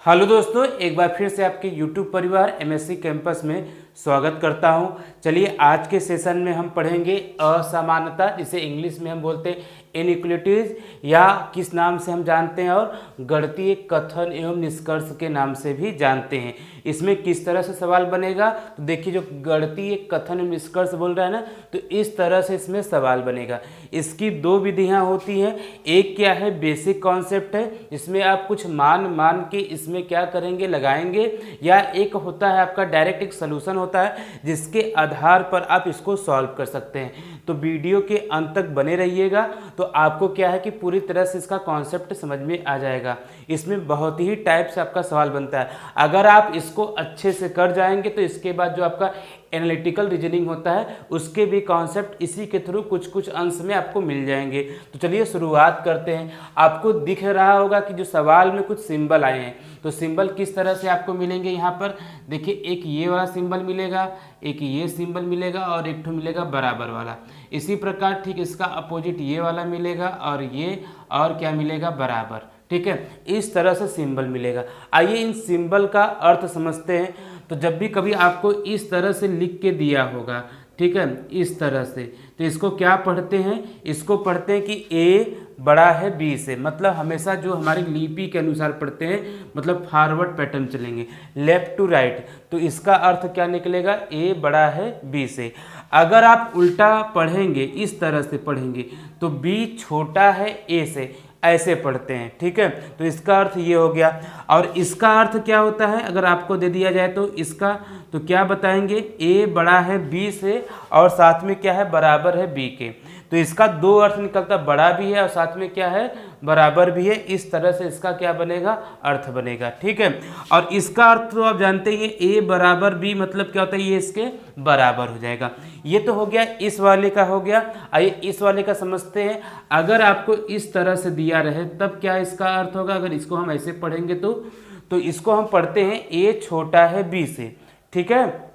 Hello दोस्तों, एक बार फिर से आपके YouTube परिवार MSc कैंपस में स्वागत करता हूं। चलिए आज के सेशन में हम पढ़ेंगे असमानता, जिसे इंग्लिश में हम बोलते हैं इनइक्वलिटीज या किस नाम से हम जानते हैं, और गणितीय कथन एवं निष्कर्ष के नाम से भी जानते हैं। इसमें किस तरह से सवाल बनेगा, तो देखिए जो गणितीय कथन एवं निष्कर्ष बोल रहा है ना, तो इस तरह से इसमें सवाल बनेगा। इसकी दो विधियां होती हैं। एक क्या है, बेसिक कॉन्सेप्ट है, इसमें आप कुछ मान के इसमें क्या करेंगे, लगाएंगे, या एक होता है आपका डायरेक्ट एक सोल्यूशन होता है जिसके आधार पर आप इसको सॉल्व कर सकते हैं। तो वीडियो के अंत तक बने रहिएगा, तो आपको क्या है कि पूरी तरह से इसका कॉन्सेप्ट समझ में आ जाएगा। इसमें बहुत ही टाइप से आपका सवाल बनता है। अगर आप इसको अच्छे से कर जाएंगे तो इसके बाद जो आपका एनालिटिकल रीजनिंग होता है उसके भी कॉन्सेप्ट इसी के थ्रू कुछ कुछ अंश में आपको मिल जाएंगे। तो चलिए शुरुआत करते हैं। आपको दिख रहा होगा कि जो सवाल में कुछ सिंबल आए हैं, तो सिंबल किस तरह से आपको मिलेंगे। यहाँ पर देखिए, एक ये वाला सिंबल मिलेगा, एक ये सिंबल मिलेगा और एक ठो मिलेगा बराबर वाला। इसी प्रकार ठीक इसका अपोजिट ये वाला मिलेगा और ये, और क्या मिलेगा, बराबर। ठीक है, इस तरह से सिंबल मिलेगा। आइए इन सिंबल का अर्थ समझते हैं। तो जब भी कभी आपको इस तरह से लिख के दिया होगा, ठीक है, इस तरह से, तो इसको क्या पढ़ते हैं, इसको पढ़ते हैं कि ए बड़ा है बी से। मतलब हमेशा जो हमारी लिपि के अनुसार पढ़ते हैं, मतलब फॉरवर्ड पैटर्न चलेंगे, लेफ्ट टू राइट। तो इसका अर्थ क्या निकलेगा, ए बड़ा है बी से। अगर आप उल्टा पढ़ेंगे, इस तरह से पढ़ेंगे, तो बी छोटा है ए से, ऐसे पढ़ते हैं। ठीक है, तो इसका अर्थ ये हो गया। और इसका अर्थ क्या होता है, अगर आपको दे दिया जाए तो इसका, तो क्या बताएंगे, ए बड़ा है बी से और साथ में क्या है, बराबर है बी के। तो इसका दो अर्थ निकलता, बड़ा भी है और साथ में क्या है, बराबर भी है। इस तरह से इसका क्या बनेगा, अर्थ बनेगा। ठीक है, और इसका अर्थ तो आप जानते ही, ए बराबर बी मतलब क्या होता है, ये इसके बराबर हो जाएगा। ये तो हो गया, इस वाले का हो गया। आइए इस वाले का समझते हैं। अगर आपको इस तरह से दिया रहे तब क्या इसका अर्थ होगा। अगर इसको हम ऐसे पढ़ेंगे तो इसको हम पढ़ते हैं ए छोटा है बी से। ठीक है,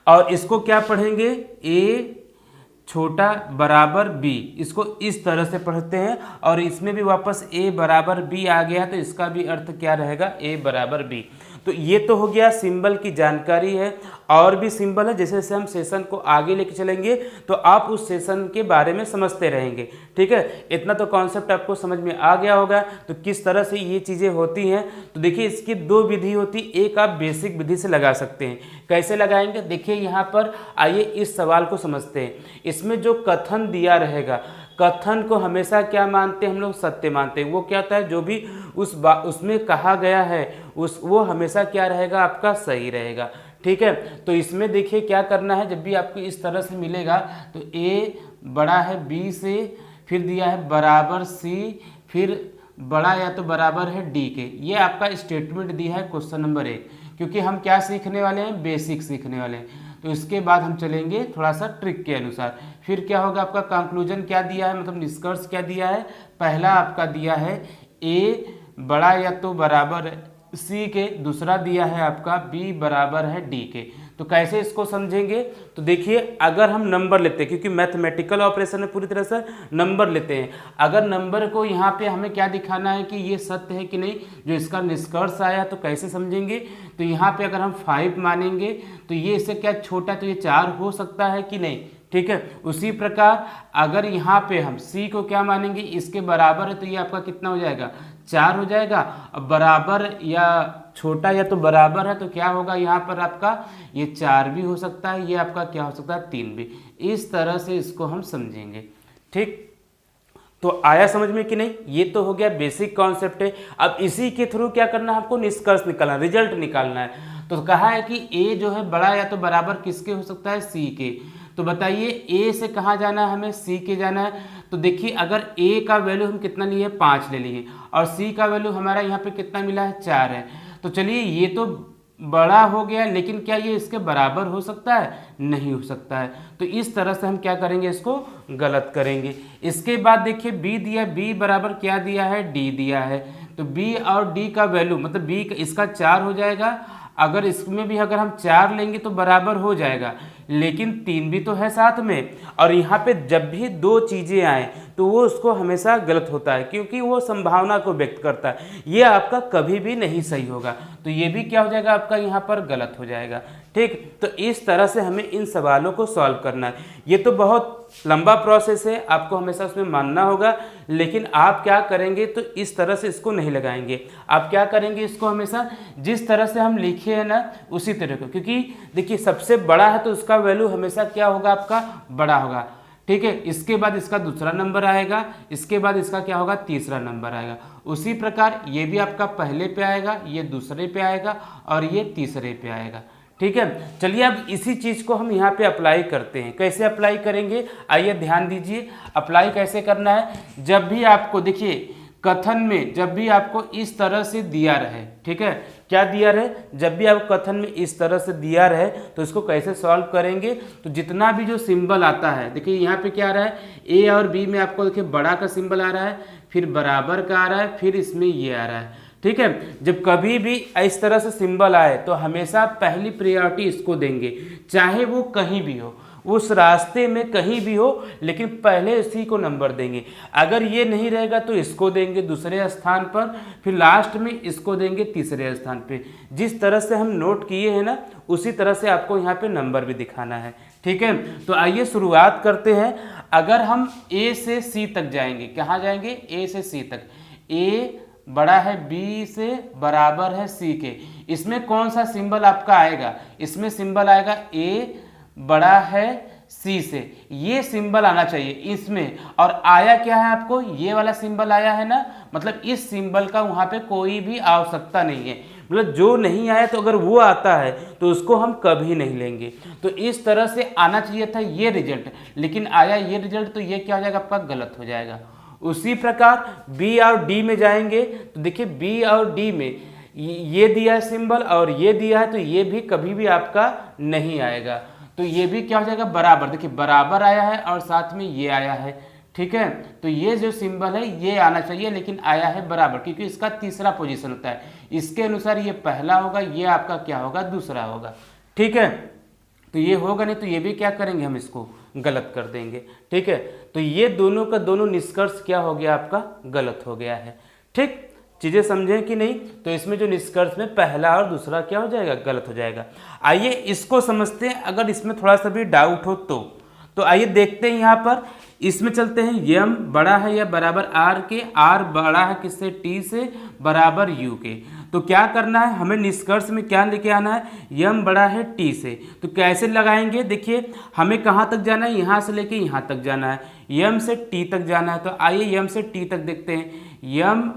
और इसको क्या पढ़ेंगे, ए छोटा बराबर बी, इसको इस तरह से पढ़ते हैं। और इसमें भी वापस ए बराबर बी आ गया, तो इसका भी अर्थ क्या रहेगा, ए बराबर बी। तो ये तो हो गया सिंबल की जानकारी है। और भी सिंबल है, जैसे जैसे हम सेशन को आगे लेके चलेंगे तो आप उस सेशन के बारे में समझते रहेंगे। ठीक है, इतना तो कॉन्सेप्ट आपको समझ में आ गया होगा। तो किस तरह से ये चीज़ें होती हैं, तो देखिए इसकी दो विधि होती। एक आप बेसिक विधि से लगा सकते हैं। कैसे लगाएंगे, देखिए यहाँ पर आइए इस सवाल को समझते हैं। इसमें जो कथन दिया रहेगा, कथन को हमेशा क्या मानते हैं हम लोग, सत्य मानते हैं। वो क्या होता है, जो भी उसमें कहा गया है वो हमेशा क्या रहेगा, आपका सही रहेगा। ठीक है, तो इसमें देखिए क्या करना है, जब भी आपको इस तरह से मिलेगा तो ए बड़ा है बी से, फिर दिया है बराबर सी, फिर बड़ा या तो बराबर है डी के। ये आपका स्टेटमेंट दिया है क्वेश्चन नंबर 1, क्योंकि हम क्या सीखने वाले हैं, बेसिक सीखने वाले हैं। तो इसके बाद हम चलेंगे थोड़ा सा ट्रिक के अनुसार। फिर क्या होगा, आपका कंक्लूजन क्या दिया है, मतलब निष्कर्ष क्या दिया है। पहला आपका दिया है ए बड़ा या तो बराबर सी के, दूसरा दिया है आपका बी बराबर है डी के। तो कैसे इसको समझेंगे, तो देखिए अगर हम नंबर लेते हैं, क्योंकि मैथमेटिकल ऑपरेशन में पूरी तरह से नंबर लेते हैं। अगर नंबर को यहाँ पे हमें क्या दिखाना है कि ये सत्य है कि नहीं, जो इसका निष्कर्ष आया, तो कैसे समझेंगे। तो यहाँ पे अगर हम 5 मानेंगे तो ये इससे क्या छोटा, तो ये 4 हो सकता है कि नहीं। ठीक है, उसी प्रकार अगर यहाँ पे हम सी को क्या मानेंगे, इसके बराबर है, तो ये आपका कितना हो जाएगा, 4 हो जाएगा। अब बराबर या छोटा या तो बराबर है, तो क्या होगा यहाँ पर आपका, ये 4 भी हो सकता है, ये आपका क्या हो सकता है, 3 भी। इस तरह से इसको हम समझेंगे। ठीक, तो आया समझ में कि नहीं। ये तो हो गया बेसिक कॉन्सेप्ट है। अब इसी के थ्रू क्या करना है, आपको निष्कर्ष निकालना, रिजल्ट निकालना है। तो कहा है कि ए जो है बड़ा या तो बराबर किसके हो सकता है, सी के। तो बताइए ए से कहाँ जाना है, हमें सी के जाना है। तो देखिए अगर ए का वैल्यू हम कितना लिए, 5 ले लिए, और सी का वैल्यू हमारा यहाँ पे कितना मिला है, 4 है। तो चलिए ये तो बड़ा हो गया, लेकिन क्या ये इसके बराबर हो सकता है, नहीं हो सकता है। तो इस तरह से हम क्या करेंगे, इसको गलत करेंगे। इसके बाद देखिए बी दिया, बी बराबर क्या दिया है, डी दिया है। तो बी और डी का वैल्यू, मतलब बी इसका 4 हो जाएगा। अगर इसमें भी अगर हम 4 लेंगे तो बराबर हो जाएगा, लेकिन 3 भी तो है साथ में, और यहाँ पे जब भी 2 चीज़ें आए तो वो उसको हमेशा गलत होता है, क्योंकि वो संभावना को व्यक्त करता है। ये आपका कभी भी नहीं सही होगा, तो ये भी क्या हो जाएगा आपका यहाँ पर गलत हो जाएगा। ठीक, तो इस तरह से हमें इन सवालों को सॉल्व करना है। ये तो बहुत लंबा प्रोसेस है, आपको हमेशा उसमें मानना होगा, लेकिन आप क्या करेंगे तो इस तरह से इसको नहीं लगाएंगे। आप क्या करेंगे, इसको हमेशा जिस तरह से हम लिखे हैं ना उसी तरह को, क्योंकि देखिए सबसे बड़ा है तो उसका वैल्यू हमेशा क्या होगा आपका बड़ा होगा। ठीक है, इसके बाद इसका दूसरा नंबर आएगा, इसके बाद इसका क्या होगा तीसरा नंबर आएगा। उसी प्रकार ये भी आपका पहले पे आएगा, ये दूसरे पे आएगा और ये तीसरे पे आएगा। ठीक है, चलिए अब इसी चीज़ को हम यहाँ पे अप्लाई करते हैं। कैसे अप्लाई करेंगे, आइए ध्यान दीजिए। अप्लाई कैसे करना है, जब भी आपको देखिए कथन में जब भी आपको इस तरह से दिया रहे, ठीक है, क्या दिया रहे, जब भी आपको कथन में इस तरह से दिया रहे तो इसको कैसे सॉल्व करेंगे। तो जितना भी जो सिंबल आता है, देखिए यहाँ पे क्या आ रहा है, ए और बी में आपको देखिए बड़ा का सिंबल आ रहा है, फिर बराबर का आ रहा है, फिर इसमें ये आ रहा है। ठीक है, जब कभी भी इस तरह से सिंबल आए तो हमेशा पहली प्रायोरिटी इसको देंगे, चाहे वो कहीं भी हो, उस रास्ते में कहीं भी हो, लेकिन पहले इसी को नंबर देंगे। अगर ये नहीं रहेगा तो इसको देंगे दूसरे स्थान पर, फिर लास्ट में इसको देंगे तीसरे स्थान पे। जिस तरह से हम नोट किए हैं ना उसी तरह से आपको यहाँ पे नंबर भी दिखाना है। ठीक है, तो आइए शुरुआत करते हैं। अगर हम ए से सी तक जाएंगे, कहाँ जाएंगे, ए से सी तक, ए बड़ा है बी से, बराबर है सी के, इसमें कौन सा सिंबल आपका आएगा, इसमें सिंबल आएगा ए बड़ा है सी से, ये सिंबल आना चाहिए इसमें। और आया क्या है आपको, ये वाला सिंबल आया है ना, मतलब इस सिंबल का वहाँ पे कोई भी आवश्यकता नहीं है, मतलब जो नहीं आया तो अगर वो आता है तो उसको हम कभी नहीं लेंगे। तो इस तरह से आना चाहिए था ये रिजल्ट, लेकिन आया ये रिजल्ट, तो ये क्या हो जाएगा आपका गलत हो जाएगा। उसी प्रकार बी और डी में जाएंगे तो देखिए बी और डी में ये दिया है सिंबल और ये दिया है, तो ये भी कभी भी आपका नहीं आएगा। तो ये भी क्या हो जाएगा बराबर, देखिए बराबर आया है और साथ में ये आया है। ठीक है, तो ये जो सिंबल है ये आना चाहिए, लेकिन आया है बराबर, क्योंकि इसका तीसरा पोजीशन होता है, इसके अनुसार ये पहला होगा, ये आपका क्या होगा दूसरा होगा। ठीक है, तो ये होगा नहीं, तो ये भी क्या करेंगे हम इसको गलत कर देंगे। ठीक है, तो ये दोनों का दोनों निष्कर्ष क्या हो गया आपका गलत हो गया है। ठीक, चीज़ें समझें कि नहीं, तो इसमें जो निष्कर्ष में पहला और दूसरा क्या हो जाएगा गलत हो जाएगा। आइए इसको समझते हैं, अगर इसमें थोड़ा सा भी डाउट हो तो आइए देखते हैं। यहाँ पर इसमें चलते हैं, यम बड़ा है या बराबर आर के, आर बड़ा है किससे, टी से, बराबर यू के। तो क्या करना है हमें, निष्कर्ष में क्या लेके आना है, यम बड़ा है टी से। तो कैसे लगाएंगे, देखिए हमें कहाँ तक जाना है, यहाँ से लेके यहाँ तक जाना है, यम से टी तक जाना है। तो आइए यम से टी तक देखते हैं। यम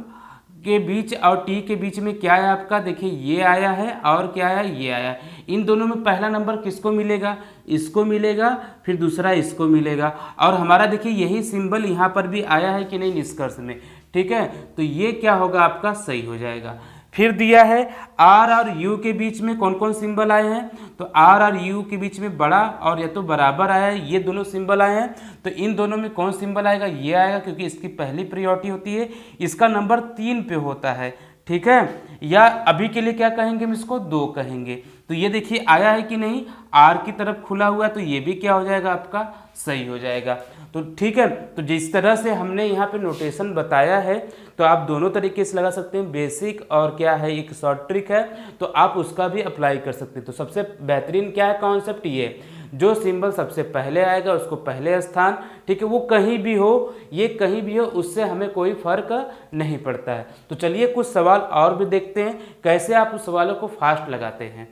के बीच और टी के बीच में क्या है आपका, देखिए ये आया है और क्या आया, ये आया है। इन दोनों में पहला नंबर किसको मिलेगा, इसको मिलेगा, फिर दूसरा इसको मिलेगा। और हमारा देखिए यही सिंबल यहाँ पर भी आया है कि नहीं निष्कर्ष में। ठीक है, तो ये क्या होगा आपका सही हो जाएगा। फिर दिया है आर और यू के बीच में कौन कौन सिंबल आए हैं, तो आर और यू के बीच में बड़ा और या तो बराबर आया है, ये दोनों सिंबल आए हैं। तो इन दोनों में कौन सिंबल आएगा, ये आएगा, क्योंकि इसकी पहली प्रायोरिटी होती है, इसका नंबर 3 पे होता है। ठीक है, या अभी के लिए क्या कहेंगे हम इसको 2 कहेंगे। तो ये देखिए आया है कि नहीं, आर की तरफ खुला हुआ है, तो ये भी क्या हो जाएगा आपका सही हो जाएगा। तो ठीक है, तो जिस तरह से हमने यहाँ पे नोटेशन बताया है तो आप दोनों तरीके से लगा सकते हैं, बेसिक और क्या है एक शॉर्ट ट्रिक है, तो आप उसका भी अप्लाई कर सकते हैं। तो सबसे बेहतरीन क्या है कॉन्सेप्ट, ये जो सिंबल सबसे पहले आएगा उसको पहले स्थान, ठीक है, वो कहीं भी हो, ये कहीं भी हो, उससे हमें कोई फर्क नहीं पड़ता है। तो चलिए कुछ सवाल और भी देखते हैं, कैसे आप उस सवालों को फास्ट लगाते हैं।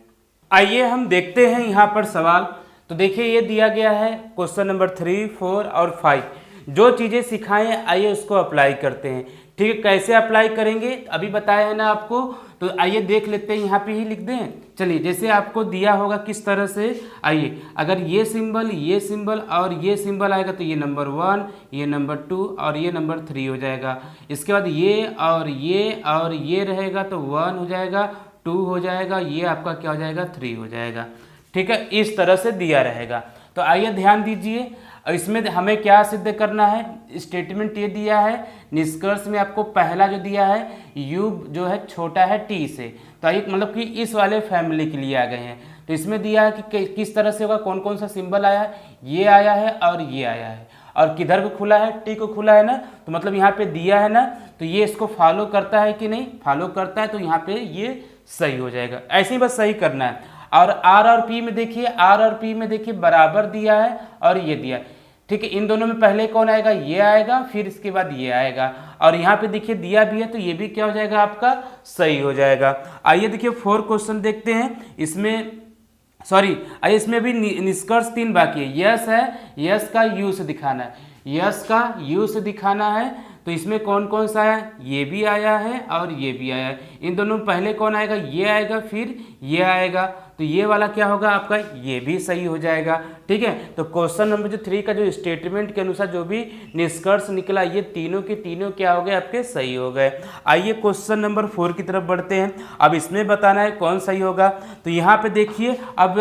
आइए हम देखते हैं यहाँ पर सवाल। तो देखिए ये दिया गया है क्वेश्चन नंबर 3, 4 और 5। जो चीज़ें सिखाएं आइए उसको अप्लाई करते हैं। ठीक है, कैसे अप्लाई करेंगे अभी बताया है ना आपको, तो आइए देख लेते हैं, यहाँ पे ही लिख दें। चलिए जैसे आपको दिया होगा किस तरह से, आइए अगर ये सिंबल और ये सिंबल आएगा तो ये नंबर 1, ये नंबर 2 और ये नंबर 3 हो जाएगा। इसके बाद ये और ये रहेगा तो 1 हो जाएगा, 2 हो जाएगा, ये आपका क्या हो जाएगा 3 हो जाएगा। ठीक है, इस तरह से दिया रहेगा। तो आइए ध्यान दीजिए, इसमें हमें क्या सिद्ध करना है, स्टेटमेंट ये दिया है, निष्कर्ष में आपको पहला जो दिया है u जो है छोटा है t से, तो एक मतलब कि इस वाले फैमिली के लिए आ गए हैं। तो इसमें दिया है कि किस तरह से होगा, कौन कौन सा सिंबल आया है, ये आया है और ये आया है, और किधर को खुला है, टी को खुला है ना, तो मतलब यहाँ पे दिया है ना, तो ये इसको फॉलो करता है कि नहीं, फॉलो करता है, तो यहाँ पे ये सही हो जाएगा। ऐसे ही बस सही करना है। और आर और पी में देखिए, आर और पी में देखिए बराबर दिया है और ये दिया है, ठीक है। इन दोनों में पहले कौन आएगा, ये आएगा, फिर इसके बाद ये आएगा, और यहाँ पे देखिए दिया भी है, तो ये भी क्या हो जाएगा आपका, सही हो जाएगा। आइए देखिए 4 क्वेश्चन देखते हैं। इसमें आइए इसमें भी निष्कर्ष 3 बाकी है। यस है, यस का यूज दिखाना है, यस का यूज दिखाना है। तो इसमें कौन कौन सा आया, ये भी आया है और ये भी आया है। इन दोनों में पहले कौन आएगा, ये आएगा, फिर ये आएगा, तो ये वाला क्या होगा आपका, ये भी सही हो जाएगा, ठीक है। तो क्वेश्चन नंबर जो 3 का जो स्टेटमेंट के अनुसार जो भी निष्कर्ष निकला, ये तीनों के तीनों क्या हो गए आपके, सही हो गए। आइए क्वेश्चन नंबर 4 की तरफ बढ़ते हैं। अब इसमें बताना है कौन सही होगा। तो यहाँ पे देखिए, अब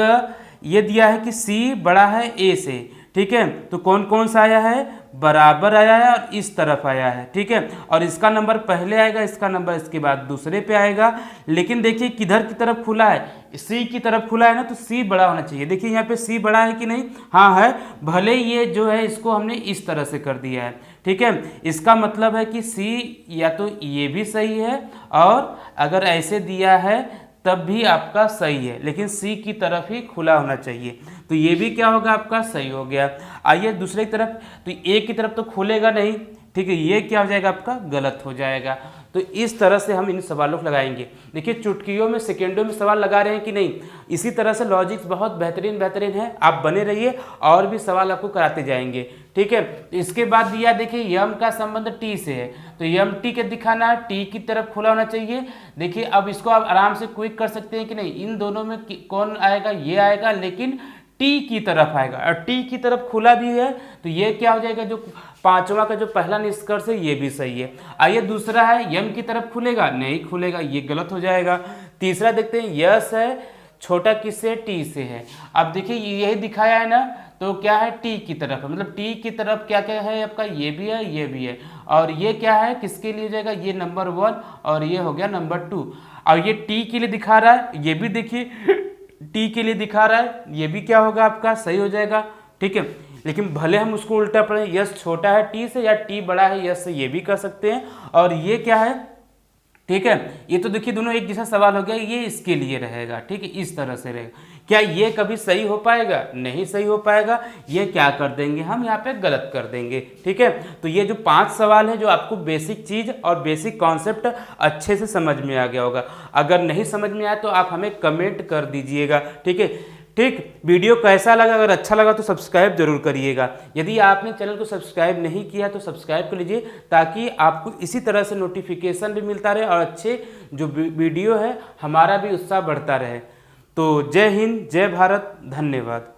ये दिया है कि सी बड़ा है ए से, ठीक है। तो कौन कौन सा आया है, बराबर आया है और इस तरफ आया है, ठीक है। और इसका नंबर पहले आएगा, इसका नंबर इसके बाद दूसरे पे आएगा। लेकिन देखिए किधर की तरफ खुला है, सी की तरफ खुला है ना, तो सी बड़ा होना चाहिए। देखिए यहाँ पे सी बड़ा है कि नहीं, हाँ है, भले ये जो है इसको हमने इस तरह से कर दिया है, ठीक है। इसका मतलब है कि सी या तो ये भी सही है, और अगर ऐसे दिया है तब भी आपका सही है, लेकिन सी की तरफ ही खुला होना चाहिए, तो ये भी क्या होगा आपका, सही हो गया। आइए दूसरी तरफ, तो ए की तरफ तो खुलेगा नहीं, ठीक है, ये क्या हो जाएगा आपका, गलत हो जाएगा। तो इस तरह से हम इन सवालों को लगाएंगे। देखिए चुटकियों में, सेकेंडों में सवाल लगा रहे हैं कि नहीं, इसी तरह से लॉजिक्स बहुत बेहतरीन है। आप बने रहिए, और भी सवाल आपको कराते जाएंगे, ठीक है। तो इसके बाद दिया देखिए यम का संबंध टी से है, तो यम टी के दिखाना है, टी की तरफ खुला होना चाहिए। देखिए अब इसको आप आराम से क्विक कर सकते हैं कि नहीं, इन दोनों में कौन आएगा, ये आएगा, लेकिन टी की तरफ आएगा, और टी की तरफ खुला भी है, तो ये क्या हो जाएगा, जो पांचवा का जो पहला निष्कर्ष है ये भी सही है। आइए दूसरा है, यम की तरफ खुलेगा, नहीं खुलेगा, ये गलत हो जाएगा। तीसरा देखते हैं, यस है, छोटा किससे, टी से है। अब देखिए यही दिखाया है ना, तो क्या है, टी की तरफ, मतलब टी की तरफ क्या क्या है आपका, ये भी है, ये भी है, और ये क्या है, किसके लिए जाएगा, ये नंबर 1 और ये हो गया नंबर 2। और ये टी के लिए दिखा रहा है, ये भी देखिए टी के लिए दिखा रहा है, ये भी क्या होगा आपका, सही हो जाएगा, ठीक है। लेकिन भले हम उसको उल्टा पढ़ें, यस छोटा है टी से या टी बड़ा है यस से, ये भी कर सकते हैं। और ये क्या है, ठीक है, ये तो देखिए दोनों एक जैसा सवाल हो गया, ये इसके लिए रहेगा, ठीक है, इस तरह से रहेगा। क्या ये कभी सही हो पाएगा, नहीं सही हो पाएगा, ये क्या कर देंगे हम, यहाँ पे गलत कर देंगे, ठीक है। तो ये जो 5 सवाल है, जो आपको बेसिक चीज़ और बेसिक कॉन्सेप्ट अच्छे से समझ में आ गया होगा। अगर नहीं समझ में आया तो आप हमें कमेंट कर दीजिएगा, ठीक है। ठीक, वीडियो कैसा लगा, अगर अच्छा लगा तो सब्सक्राइब जरूर करिएगा। यदि आपने चैनल को सब्सक्राइब नहीं किया तो सब्सक्राइब कर लीजिए, ताकि आपको इसी तरह से नोटिफिकेशन भी मिलता रहे और अच्छे जो वीडियो है हमारा भी उत्साह बढ़ता रहे। तो जय हिंद, जय भारत, धन्यवाद।